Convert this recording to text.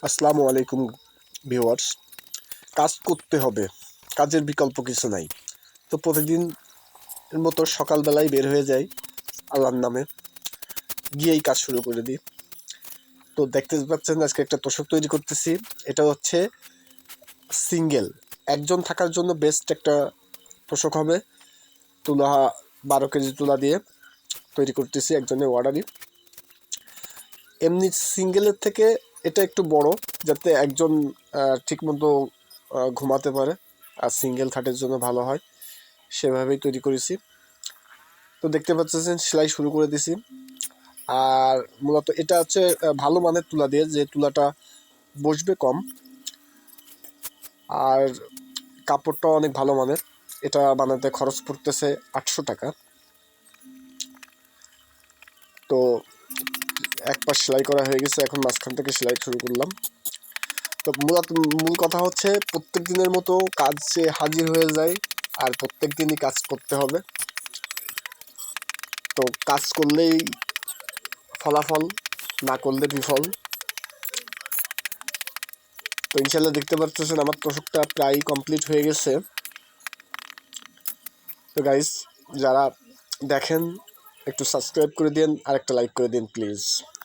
আসসালামু আলাইকুম ভিউয়ার্স। কাজ করতে হবে, কাজের বিকল্প কিছু নাই। তো প্রতিদিনের মতো সকালবেলায় বের হয়ে যাই আল্লাহর নামে, গিয়েই কাজ শুরু করে দিই। তো দেখতে পাচ্ছেন আজকে একটা তোশক তৈরি করতেছি। এটা হচ্ছে সিঙ্গেল, একজন থাকার জন্য বেস্ট একটা তোশক হবে। তুলা 12 কেজি তুলা দিয়ে তৈরি করতেছি একজনের অর্ডারই। এমনি সিঙ্গেলের থেকে এটা একটু বড়, যাতে একজন ঠিকমতো ঘুমাতে পারে, আর সিঙ্গেল খাটের জন্য ভালো হয়, সেভাবেই তৈরি করেছি। তো দেখতে পাচ্ছেন সেলাই শুরু করে দিছি। আর মূলত এটা হচ্ছে ভালো মানের তুলা দিয়ে, যে তুলাটা বসবে কম, আর কাপড়টাও অনেক ভালো মানের। এটা বানাতে খরচ পড়তেছে 800 টাকা। তো এক পাশ সেলাই করা হয়ে গেছে, এখন মাঝখান থেকে সেলাই শুরু করলাম। তো মূল কথা হচ্ছে প্রত্যেক দিনের মতো কাজে হাজির হয়ে যায়, আর প্রত্যেক দিনই কাজ করতে হবে। তো কাজ করলেই ফলাফল, না করলে বিফল। তো ইনশাল্লাহ দেখতে পাচ্ছেন আমার তোষকটা প্রায় কমপ্লিট হয়ে গেছে। তো গাইস, যারা দেখেন একটু সাবস্ক্রাইব করে দিন আর একটা লাইক করে দিন প্লিজ।